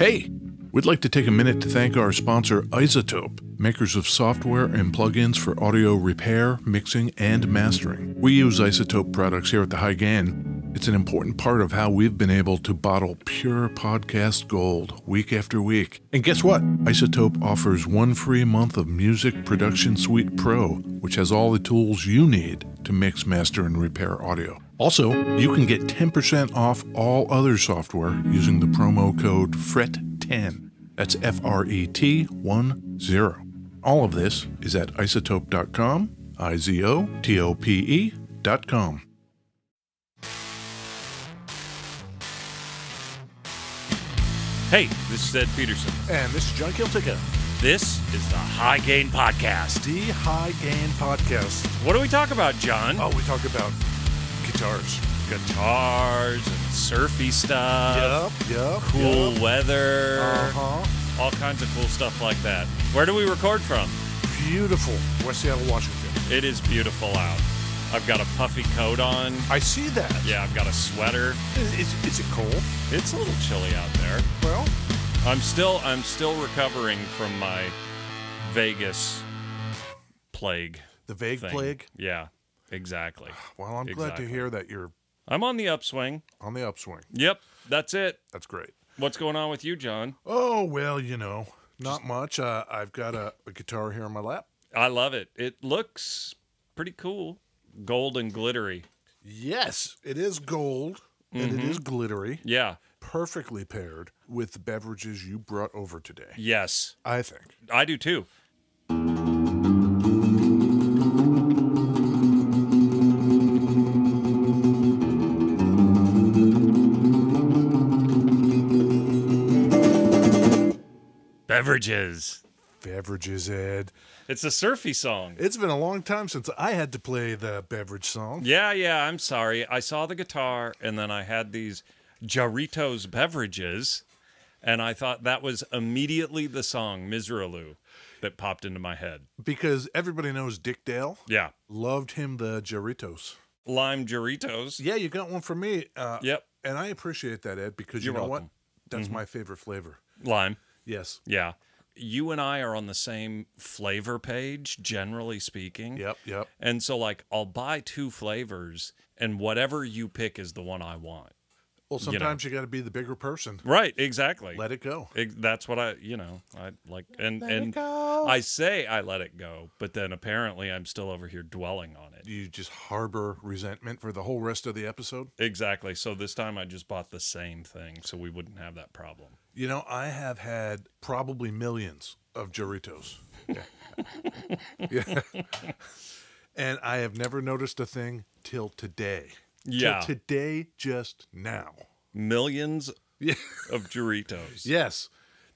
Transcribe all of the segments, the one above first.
Hey, we'd like to take a minute to thank our sponsor, Isotope, makers of software and plugins for audio repair, mixing, and mastering. We use Isotope products here at the High Gain. It's an important part of how we've been able to bottle pure podcast gold week after week. And guess what? Isotope offers 1 free month of Music Production Suite Pro, which has all the tools you need to mix, master, and repair audio. Also, you can get 10% off all other software using the promo code FRET10. That's FRET10. All of this is at isotope.com, IZOTOPE.com. Hey, this is Ed Peterson. And this is John Kiltica. This is the High Gain Podcast. The High Gain Podcast. What do we talk about, John? Oh, we talk about guitars. Guitars and surfy stuff. Yep. Cool weather. Uh-huh. All kinds of cool stuff like that. Where do we record from? Beautiful. West Seattle, Washington. It is beautiful out. I've got a puffy coat on. I see that. Yeah, I've got a sweater. Is it cold? It's a little chilly out there. Well, I'm still recovering from my Vegas plague. the vague thing. plague? Yeah, exactly. Well, I'm glad to hear that you're I'm on the upswing. on the upswing. Yep, that's it. That's great. What's going on with you, John? Oh, well, not much. I've got a guitar here on my lap. I love it. It looks pretty cool. Gold and glittery. Yes, it is gold, and it is glittery. Yeah. Perfectly paired with the beverages you brought over today. Yes. I think. I do too. Beverages. Beverages, Ed. It's a surfy song. It's been a long time since I had to play the beverage song. Yeah, I'm sorry. I saw the guitar, and then I had these Jarritos beverages, and I thought that was immediately the song, Miseraloo, that popped into my head. Because everybody knows Dick Dale. Yeah. Loved him the Jarritos. Lime Jarritos. Yeah, you got one for me. Yep. And I appreciate that, Ed, because You're you know what? welcome. That's my favorite flavor. Lime. Yes. Yeah. You and I are on the same flavor page, generally speaking. Yep. And so, like, I'll buy 2 flavors, and whatever you pick is the one I want. Well, sometimes you got to be the bigger person. Right, exactly. Let it go. That's what I like. And it go. I say I let it go, but then apparently I'm still over here dwelling on it. You just harbor resentment for the whole rest of the episode? Exactly. So this time I just bought the same thing so we wouldn't have that problem. You know, I have had probably millions of Jarritos. Yeah. And I have never noticed a thing till today. Yeah. Till today, just now. Millions of Jarritos. Yes.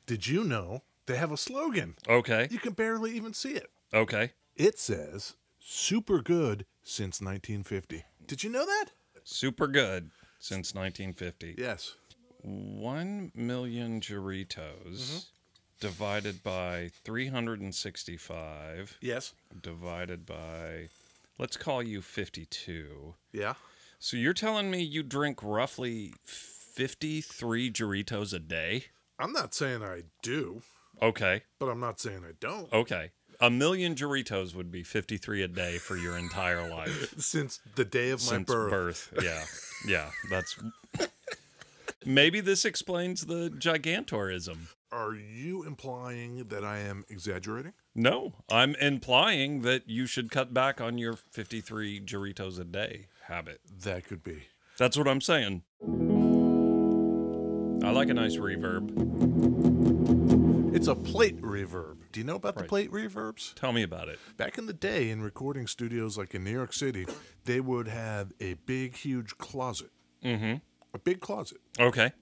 Did you know they have a slogan? Okay. You can barely even see it. Okay. It says, super good since 1950. Did you know that? Super good since 1950. Yes. 1 million Jarritos divided by 365. Yes. Divided by, let's call you 52. Yeah. So you're telling me you drink roughly 53 Jarritos a day? I'm not saying I do, Okay. but I'm not saying I don't. Okay. 1 million Jarritos would be 53 a day for your entire life. Since the day of my birth. Yeah. That's... Maybe this explains the gigantorism. Are you implying that I am exaggerating? No, I'm implying that you should cut back on your 53 Jarritos a day habit. That could be. That's what I'm saying. I like a nice reverb. It's a plate reverb. Do you know about the Right. plate reverbs? Tell me about it. Back in the day, in recording studios like in New York City, they would have a big, huge closet. Mm-hmm. A big closet. Okay.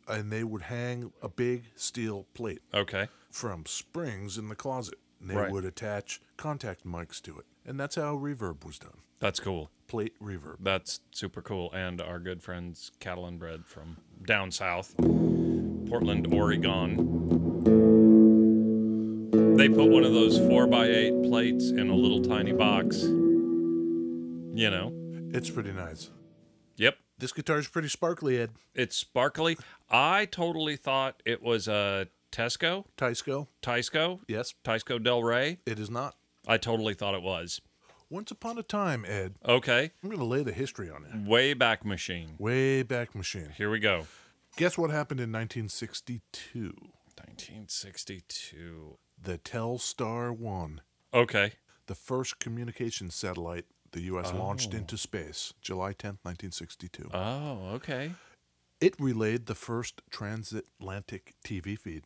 And they would hang a big steel plate Okay. from springs in the closet. And they Right. would attach contact mics to it. And that's how reverb was done. That's cool. Plate reverb. That's super cool. And our good friends Catalinbread from down south, Portland, Oregon. They put one of those 4x8 plates in a little tiny box. You know? It's pretty nice. Yep. This guitar's pretty sparkly, Ed. It's sparkly. I totally thought it was a Tesco. Tysco? Yes. Tysco Del Rey. It is not. I totally thought it was. Once upon a time, Ed. Okay. I'm going to lay the history on you. Wayback Machine. Wayback Machine. Here we go. Guess what happened in 1962? 1962. The Telstar 1. Okay. The first communications satellite the U.S. launched into space, July 10th, 1962. Oh, okay. It relayed the first transatlantic TV feed.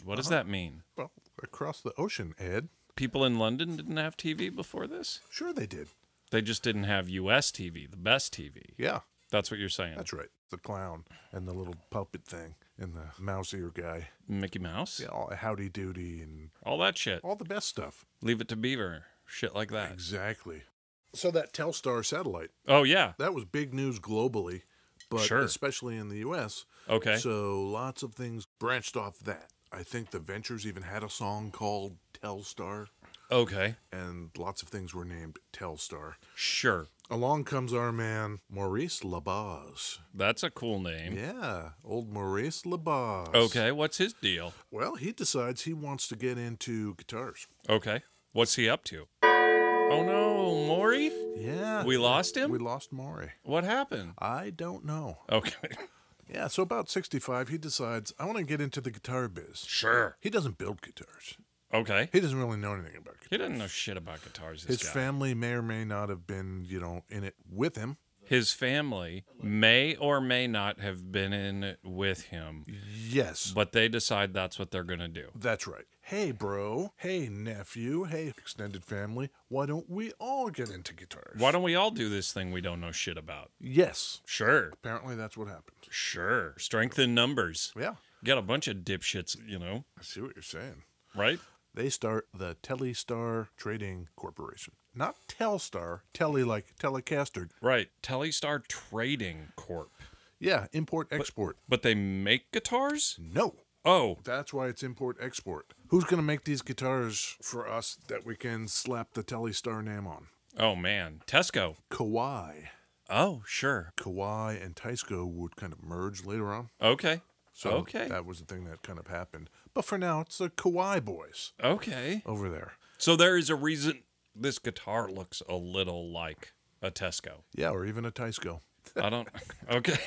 What does that mean? Well, across the ocean, Ed. People in London didn't have TV before this? Sure they did. They just didn't have U.S. TV, the best TV. Yeah. That's what you're saying. That's right. The clown and the little puppet thing and the mouse ear guy. Mickey Mouse? Yeah, all Howdy Doody and all that shit. all the best stuff. Leave It to Beaver. Shit like that. Exactly. So that Telstar satellite. Oh, yeah. That was big news globally, but Sure. especially in the U.S. Okay. So lots of things branched off that. I think the Ventures even had a song called Telstar, Okay. and lots of things were named Telstar. Sure. Along comes our man, Maurice Labaz. That's a cool name. Yeah, old Maurice Labaz. Okay. What's his deal? Well, he decides he wants to get into guitars. Okay. What's he up to? Oh, no. Maury? Yeah. We lost him? We lost Maury. What happened? I don't know. Okay. Yeah, so about 65, he decides, I want to get into the guitar biz. Sure. He doesn't build guitars. Okay. He doesn't really know anything about guitars. He doesn't know shit about guitars, this His guy. family may or may not have been, in it with him. His family may or may not have been in it with him, Yes, but they decide that's what they're going to do. that's right. Hey, bro. Hey, nephew. Hey, extended family. Why don't we all get into guitars? Why don't we all do this thing we don't know shit about? Yes. Sure. Apparently that's what happened. Sure. Strength in numbers. Yeah. Got a bunch of dipshits, I see what you're saying. right? They start the Tele-Star Trading Corporation. Not Telstar. Tele like Telecaster. Right. Tele-Star Trading Corp. Yeah, import-export. But they make guitars? No. Oh, That's why it's import-export. Who's going to make these guitars for us that we can slap the Tele-Star name on? oh man. Tesco. Kawai. Oh, sure. Kawai and Tysco would kind of merge later on. Okay. So Okay. that was the thing that kind of happened. But for now, it's the Kawai boys Okay. over there. So there is a reason this guitar looks a little like a Tesco. Yeah, or even a Tysco. I don't. Okay.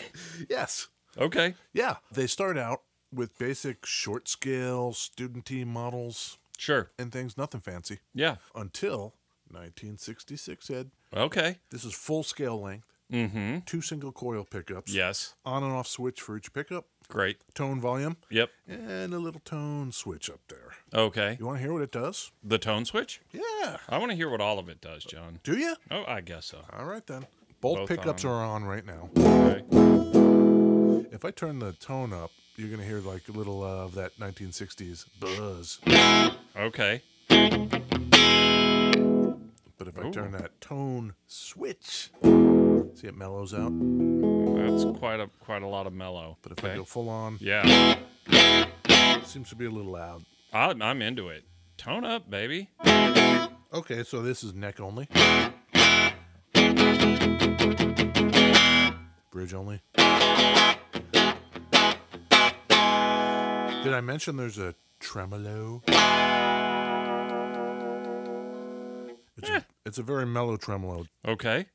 Yes. Okay. Yeah. They start out with basic short scale student team models Sure. and things, nothing fancy. Yeah. Until 1966, Ed. Okay. This is full scale length, Mm-hmm. 2 single coil pickups, Yes. on and off switch for each pickup, Great. tone volume, Yep. and a little tone switch up there. Okay. You want to hear what it does? The tone switch? Yeah. I want to hear what all of it does, John. Do you? Oh, I guess so. All right then. Both Both pickups on. are on right now. Okay. If I turn the tone up, you're going to hear like a little of that 1960s buzz. Okay. But if I Ooh. turn that tone switch, see it mellows out. That's quite a lot of mellow. But if I go full on, Yeah. it seems to be a little loud. I'm into it. Tone up, baby. Okay, so this is neck only. Bridge only. Did I mention there's a tremolo? It's a very mellow tremolo. Okay.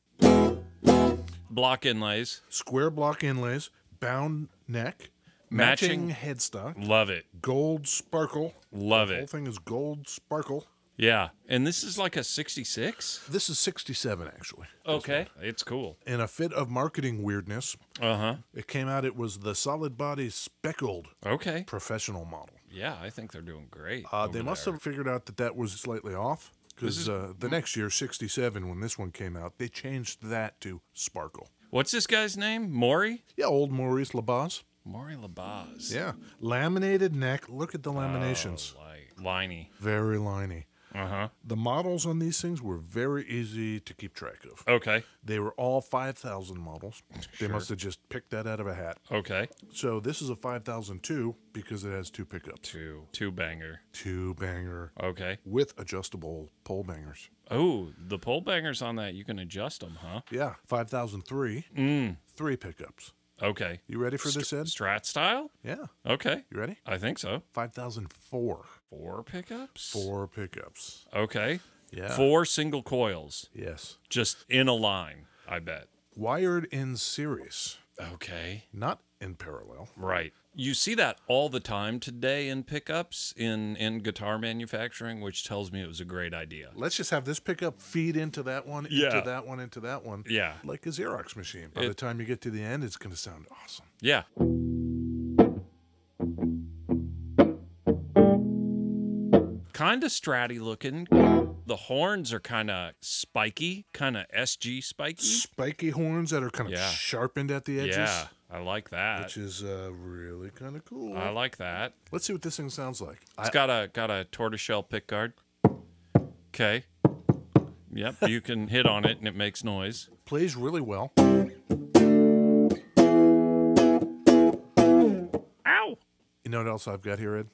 Block inlays. Square block inlays, bound neck, Matching- headstock, Love it. gold sparkle. Love The whole it. thing is gold sparkle. Yeah. And this is like a 66? This is 67, actually. Okay. It's cool. In a fit of marketing weirdness, Uh-huh. it came out, it was the solid body speckled Okay. professional model. Yeah, I think they're doing great. They must have figured out that that was slightly off. Because the next year, 67, when this one came out, they changed that to sparkle. What's this guy's name? Maury? Yeah, old Maurice Labaz. Maury Labaz. Yeah. Laminated neck. Look at the laminations. Oh, liney. Very liney. The models on these things were very easy to keep track of. Okay. They were all 5,000 models. They must have just picked that out of a hat. Okay. So this is a 5002 because it has two pickups. Two banger. Two banger. Okay. With adjustable pole bangers. Oh, the pole bangers on that, you can adjust them, huh? Yeah. 5003. Three pickups. Okay. You ready for this, Ed? Strat style? Yeah. Okay. You ready? I think so. 5004. 4 pickups? 4 pickups. Okay. Yeah. 4 single coils. Yes. Just in a line, I bet. Wired in series. Okay. Not in parallel. Right. You see that all the time today in pickups in guitar manufacturing, which tells me it was a great idea. Let's just have this pickup feed into that one, into that one, into that one. Yeah. Like a Xerox machine. By the time you get to the end, it's going to sound awesome. Yeah. Kind of stratty looking. The horns are kind of spiky, kind of SG spiky. Spiky horns that are kind of sharpened at the edges. Yeah, I like that. Which is really kind of cool. I like that. Let's see what this thing sounds like. It's got a tortoiseshell pickguard. Okay. Yep, you can hit on it and it makes noise. Plays really well. Ow! You know what else I've got here, Ed?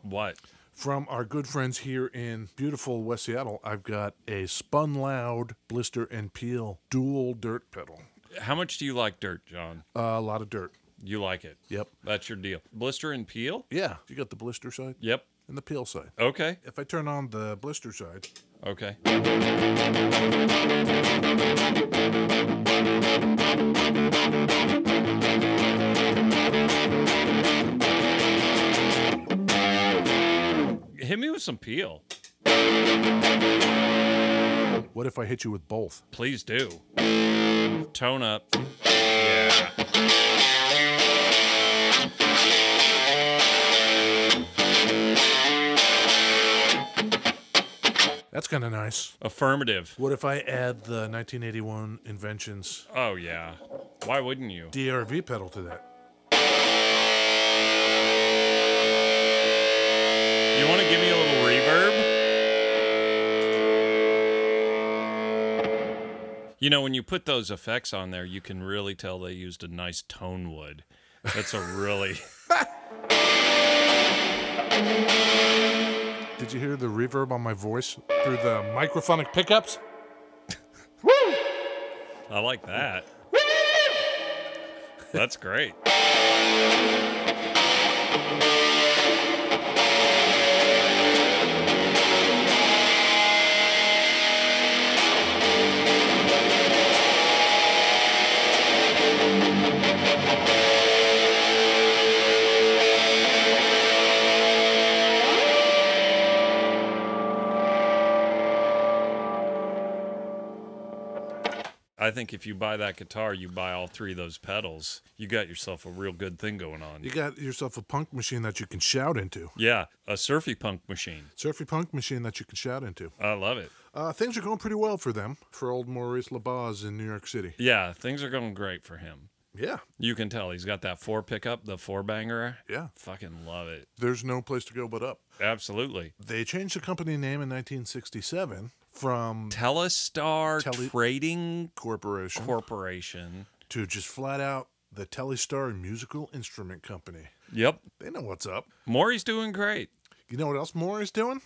What? From our good friends here in beautiful West Seattle, I've got a Spun Loud Blister and Peel dual dirt pedal. How much do you like dirt, John? A lot of dirt. You like it? Yep. That's your deal. Blister and peel? Yeah. You got the blister side? Yep. And the peel side. Okay. If I turn on the blister side. Okay. Hit me with some peel. What if I hit you with both? Please do. Tone up. Yeah. That's kind of nice. Affirmative. What if I add the 1981 Inventions? Oh, yeah. Why wouldn't you? DRV pedal to that. You want to give me a little reverb? You know, when you put those effects on there, you can really tell they used a nice tone wood. That's a really... Did you hear the reverb on my voice through the microphonic pickups? I like that. That's great. I think if you buy that guitar, you buy all 3 of those pedals, you got yourself a real good thing going on. You got yourself a punk machine that you can shout into. Yeah, a surfy punk machine. Surfy punk machine that you can shout into. I love it. Things are going pretty well for them, for old Maurice LaBaz in New York City. Yeah, things are going great for him. Yeah. You can tell he's got that 4 pickup, the 4-banger. Yeah. Fucking love it. There's no place to go but up. Absolutely. They changed the company name in 1967 from Tele-Star Trading Corporation to just flat out the Tele-Star Musical Instrument Company. Yep. They know what's up. Maury's doing great. You know what else Maury's doing?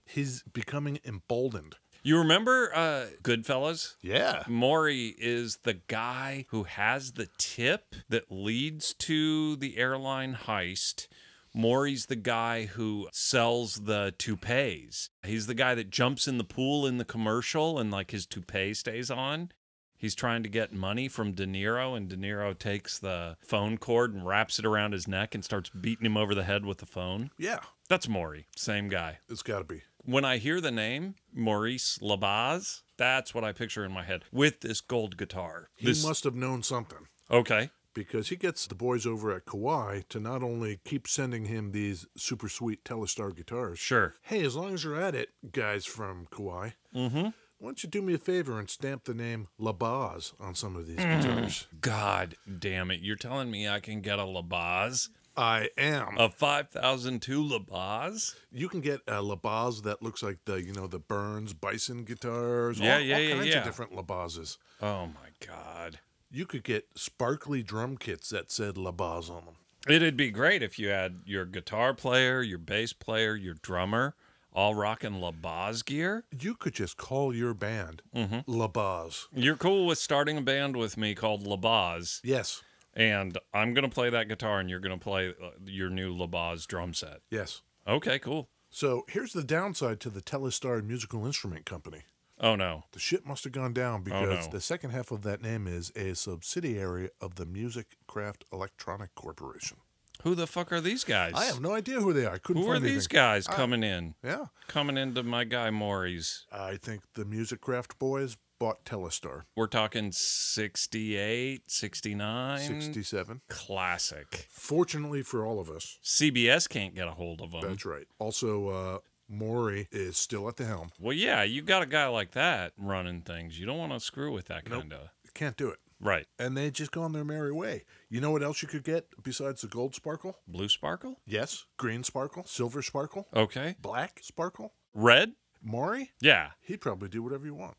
He's becoming emboldened. You remember Goodfellas? Yeah. Maury is the guy who has the tip that leads to the airline heist. Maury's the guy who sells the toupees. He's the guy that jumps in the pool in the commercial and like his toupee stays on. He's trying to get money from De Niro, and De Niro takes the phone cord and wraps it around his neck and starts beating him over the head with the phone. Yeah. That's Maury. Same guy. It's got to be. When I hear the name, Maurice LaBaz, that's what I picture in my head with this gold guitar. He must have known something. Okay. Because he gets the boys over at Kauai to not only keep sending him these super sweet Tele-Star guitars. Sure. Hey, as long as you're at it, guys from Kauai, why don't you do me a favor and stamp the name LaBaz on some of these guitars? God damn it. You're telling me I can get a LaBaz? I am. A 5002 LaBaz? You can get a LaBaz that looks like the Burns Bison guitars. Yeah, all yeah, kinds yeah. of different LaBazes. Oh, my God. You could get sparkly drum kits that said LaBaz on them. It'd be great if you had your guitar player, your bass player, your drummer, all rocking LaBaz gear. You could just call your band LaBaz. You're cool with starting a band with me called LaBaz, Yes. and I'm going to play that guitar, and you're going to play your new LaBaz drum set. Yes. Okay, cool. So here's the downside to the Tele-Star Musical Instrument Company. Oh, no. The shit must have gone down because no. the second half of that name is a subsidiary of the Music Craft Electronic Corporation. Who the fuck are these guys? I have no idea who they are. I couldn't Who find are these anything. guys coming in? Yeah. Coming into my guy Maury's. I think the Music Craft boys bought Tele-Star. We're talking 68, 69? 67. Classic. Fortunately for all of us. CBS can't get a hold of them. That's right. Also, Maury is still at the helm. Well, yeah, you got a guy like that running things. You don't want to screw with that kind of... Can't do it. Right. And they just go on their merry way. You know what else you could get besides the gold sparkle? Blue sparkle? Yes. Green sparkle. Silver sparkle. Okay. Black sparkle. Red? Maury? Yeah. He'd probably do whatever you want.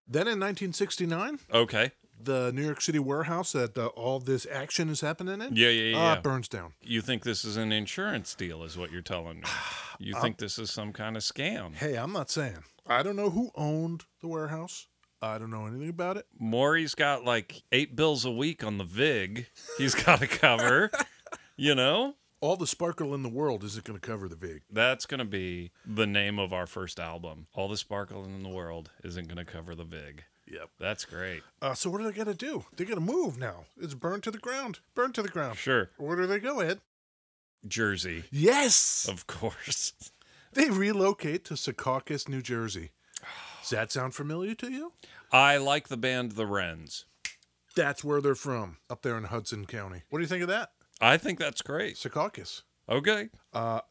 Then in 1969, Okay. the New York City warehouse that all this action is happening in, Yeah. burns down. You think this is an insurance deal is what you're telling me. You think this is some kind of scam. Hey, I'm not saying. I don't know who owned the warehouse. I don't know anything about it. Maury's got like 8 bills a week on the VIG. He's got to cover, you know? All the sparkle in the world isn't going to cover the VIG. That's going to be the name of our first album. All the sparkle in the world isn't going to cover the VIG. Yep. That's great. So what do they got to do? They got to move now. It's burned to the ground. Burned to the ground. Sure. Where do they go, Ed? Jersey. Yes! Of course. They relocate to Secaucus, New Jersey. Does that sound familiar to you? I like the band The Wrens. That's where they're from, up there in Hudson County. What do you think of that? I think that's great. Secaucus. Okay.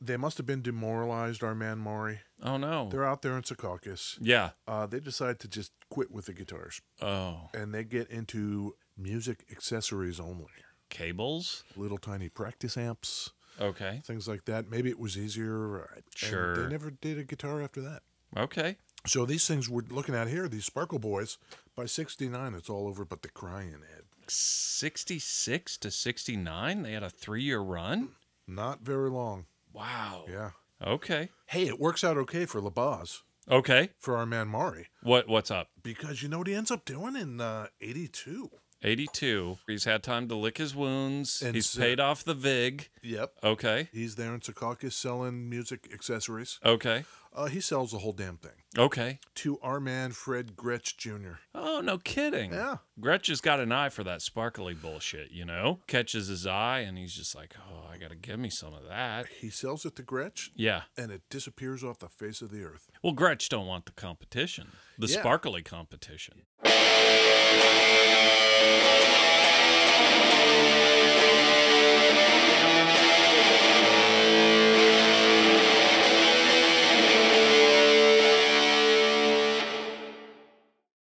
They must have been demoralized, our man Maury. Oh, no. They're out there in Secaucus. Yeah. They decide to just quit with the guitars. Oh. And they get into music accessories only. Cables? Little tiny practice amps, Okay. things like that. Maybe it was easier. And Sure. they never did a guitar after that. Okay. So these things we're looking at here, these Sparkle Boys, by 69, it's all over but the crying, Ed. 66 to 69? They had a 3-year run? Not very long. Wow. Yeah. Okay. Hey, it works out okay for LaBaz, Okay. for our man Maury, What's up? because you know what he ends up doing in 82? 82. He's had time to lick his wounds. And He's paid off the VIG. Yep. Okay. He's there in Secaucus selling music accessories. Okay. He sells the whole damn thing Okay. to our man Fred Gretsch Jr. Oh, no kidding. Yeah. Gretsch has got an eye for that sparkly bullshit, you know? Catches his eye, and he's just like, oh, I got to give me some of that. He sells it to Gretsch, Yeah. and it disappears off the face of the earth. Well, Gretsch don't want the competition. The Yeah. sparkly competition.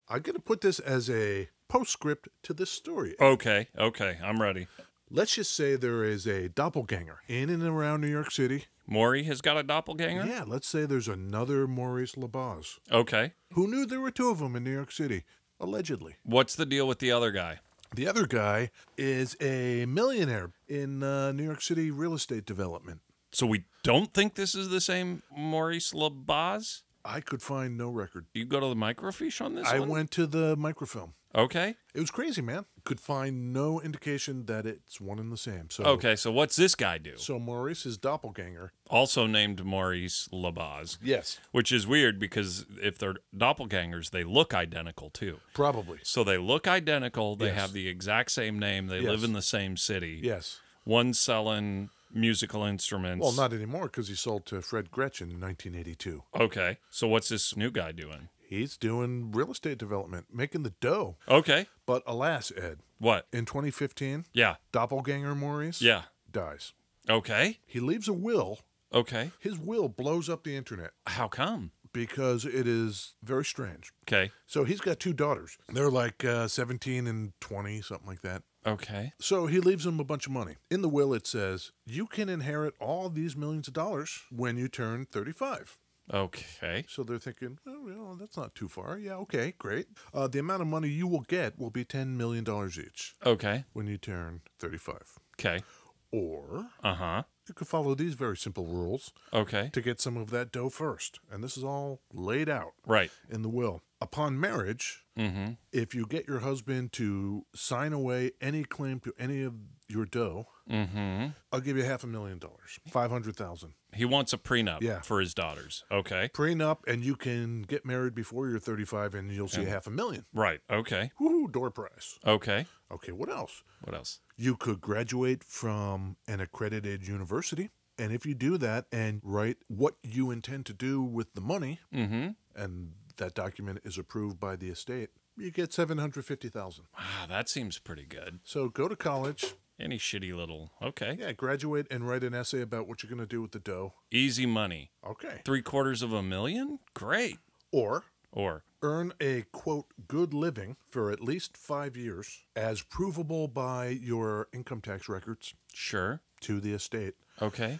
I'm going to put this as a postscript to this story. Okay. I'm ready. Let's just say there is a doppelganger in and around New York City. Maury has got a doppelganger? Yeah, let's say there's another Maurice LaBaz. Okay. Who knew there were two of them in New York City? Allegedly. What's the deal with the other guy? The other guy is a millionaire in New York City real estate development. So we don't think this is the same Maurice LaBaz? I could find no record. You go to the microfiche on this I one? went to the microfilm. Okay. It was crazy, man. Could find no indication that it's one and the same. So, Okay, so what's this guy do? So Maurice's doppelganger. Also named Maurice LaBaz. Yes. Which is weird because if they're doppelgangers, they look identical too. Probably. So they look identical. They Yes. have the exact same name. They Yes. live in the same city. Yes. One's selling musical instruments. Well, not anymore because he sold to Fred Gretchen in 1982. Okay. So what's this new guy doing? He's doing real estate development, making the dough. Okay. But alas, Ed, What? in 2015, Yeah. doppelganger Maurice Yeah. dies. Okay. He leaves a will. Okay. His will blows up the internet How come? because it is very strange. Okay. So he's got 2 daughters. They're like 17 and 20, something like that. Okay. So he leaves them a bunch of money. In the will, it says, you can inherit all these millions of dollars when you turn 35. Okay. So they're thinking, oh, well, that's not too far. Yeah, okay, great. The amount of money you will get will be $10 million each Okay. when you turn 35. Okay. Or Uh-huh. you could follow these very simple rules Okay. to get some of that dough first. And this is all laid out Right. in the will. Upon marriage, Mm-hmm. if you get your husband to sign away any claim to any of your dough, Mm-hmm. I'll give you $500,000, $500,000 He wants a prenup Yeah. for his daughters. Okay. prenup, and you can get married before you're 35, and you'll see $500,000. Right. Okay. Woohoo! Door prize. Okay. Okay, what else? What else? You could graduate from an accredited university, and if you do that and write what you intend to do with the money, Mm-hmm. and that document is approved by the estate, you get $750,000. Wow, that seems pretty good. So go to college, Any shitty little... Okay. yeah, graduate, and write an essay about what you're going to do with the dough. Easy money. Okay. $750,000? Great. Or Or... earn a, quote, good living for at least 5 years as provable by your income tax records Sure. to the estate. Okay.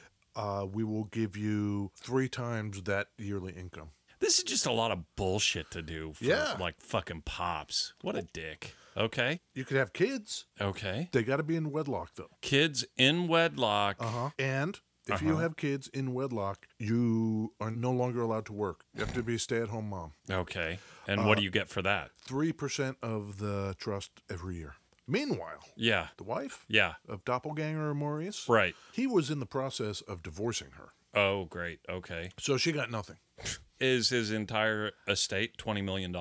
We will give you 3 times that yearly income. This is just a lot of bullshit to do for, Yeah. like, fucking pops. What a dick. Okay. You could have kids. Okay. They got to be in wedlock, though. Kids in wedlock. And if you have kids in wedlock, you are no longer allowed to work. You have to be a stay-at-home mom. Okay. And what do you get for that? 3% of the trust every year. Meanwhile, Yeah. the wife Yeah. of doppelganger Maurice, Right. he was in the process of divorcing her. Oh, great. Okay. So she got nothing. Is his entire estate $20 million?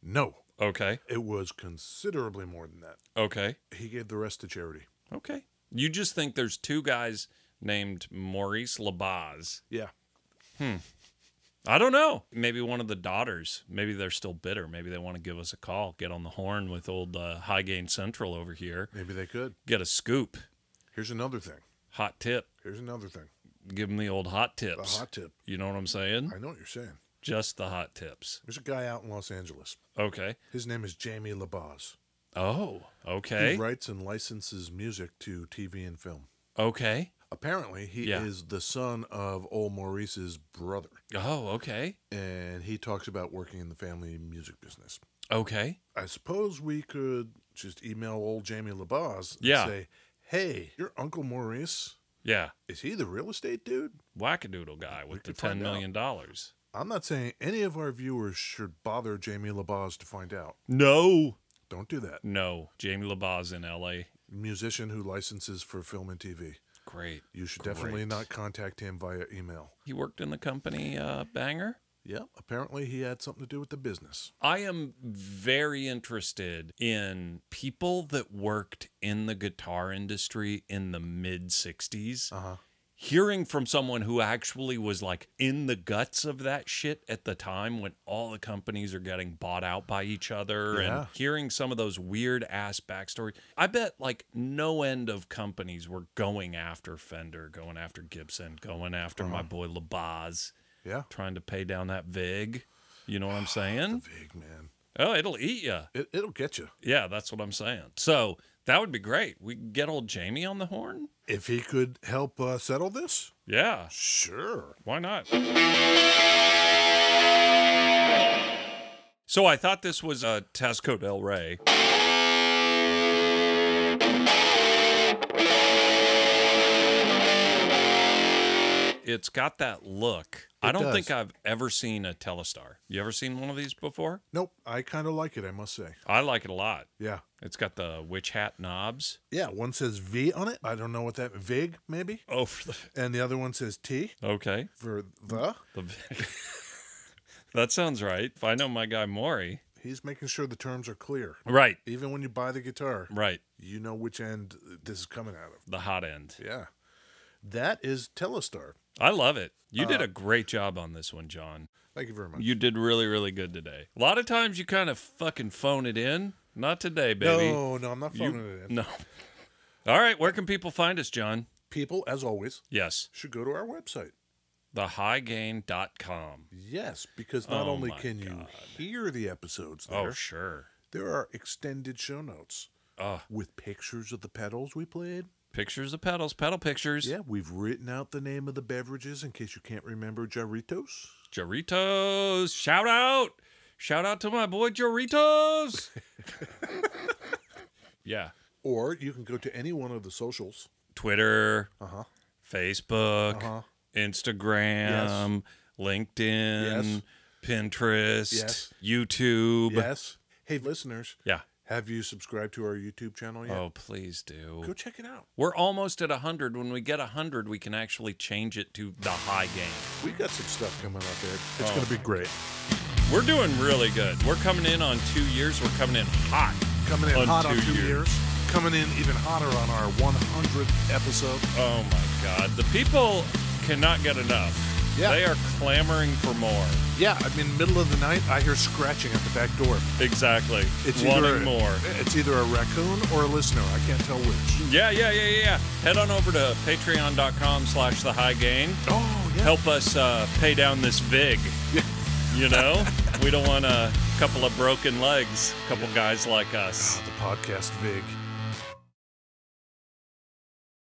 No. Okay. It was considerably more than that. Okay. He gave the rest to charity. Okay. You just think there's 2 guys named Maurice Labaz. Yeah. I don't know. Maybe one of the daughters. Maybe they're still bitter. Maybe they want to give us a call. Get on the horn with old High Gain Central over here. Maybe they could. Get a scoop. Here's another thing. Hot tip. Here's another thing. Give them the old hot A tips. hot tip. You know what I'm saying? I know what you're saying. Just the hot tips. There's a guy out in Los Angeles. Okay. His name is Jamie Labaz. Oh, okay. He writes and licenses music to TV and film. Okay. Apparently, he Yeah. is the son of old Maurice's brother. Oh, okay. And he talks about working in the family music business. Okay. I suppose we could just email old Jamie Labaz and Yeah. say, hey, your Uncle Maurice, Yeah. is he the real estate dude? Wackadoodle guy with the could find $10 million. I'm not saying any of our viewers should bother Jamie Labaz to find out. No. Don't do that. No. Jamie Labaz in L.A. Musician who licenses for film and TV. Great. You should definitely not contact him via email. He worked in the company Banger. Yeah, apparently he had something to do with the business. I am very interested in people that worked in the guitar industry in the mid 60s. Hearing from someone who actually was like in the guts of that shit at the time when all the companies are getting bought out by each other Yeah. and hearing some of those weird ass backstories. I bet like no end of companies were going after Fender, going after Gibson, going after my boy Labaz, Yeah. trying to pay down that VIG. You know what I'm saying? Big man. Oh, it'll eat you. It'll get you. Yeah, that's what I'm saying. So that would be great. We can get old Jamie on the horn. If he could help settle this, Yeah, sure. why not? So I thought this was a Tasco Del Rey. It's got that look. I don't does. think I've ever seen a Tele-Star. You ever seen one of these before? Nope, I kind of like it, I must say. I like it a lot. Yeah. It's got the witch hat knobs. Yeah, one says V on it. I don't know what that, Vig, maybe? Oh, for the... And the other one says T Okay. for the. That sounds right. If I know my guy Maury. He's making sure the terms are clear. Right. Even when you buy the guitar, Right. you know which end this is coming out of. The hot end. Yeah. That is Tele-Star. I love it. You did a great job on this one, John. Thank you very much. You did really, really good today. A lot of times you kind of fucking phone it in. Not today, baby. No, I'm not phoning it in. No. All right, where can people find us, John? People, as always, Yes. should go to our website. thehighgain.com. Yes, because not Oh only my can you God. hear the episodes there, Oh, sure. there are extended show notes with pictures of the pedals we played. Pictures of pedals, pedal pictures. Yeah, we've written out the name of the beverages in case you can't remember Jarritos. Jarritos. Shout out. Shout out to my boy Jarritos. Yeah. Or you can go to any one of the socials. Twitter, Uh-huh. Facebook, Uh-huh. Instagram, LinkedIn, Yes. Pinterest, Yes. YouTube. Yes. Hey, listeners. Yeah. Have you subscribed to our YouTube channel yet? Oh, please do. Go check it out. We're almost at 100. When we get 100, we can actually change it to the high gain. We got some stuff coming up there. It's going to be great. We're doing really good. We're coming in on 2 years. We're coming in hot. Coming in hot on 2 years. years. Coming in even hotter on our 100th episode. Oh, my God. The people cannot get enough. Yeah. They are clamoring for more. Yeah, I mean, middle of the night, I hear scratching at the back door. Exactly. It's wanting more. It's either a raccoon or a listener. I can't tell which. Yeah. Head on over to patreon.com/thehighgain. Oh, yeah. Help us pay down this VIG. Yeah. You know? We don't want a couple of broken legs, a couple guys like us. The podcast VIG.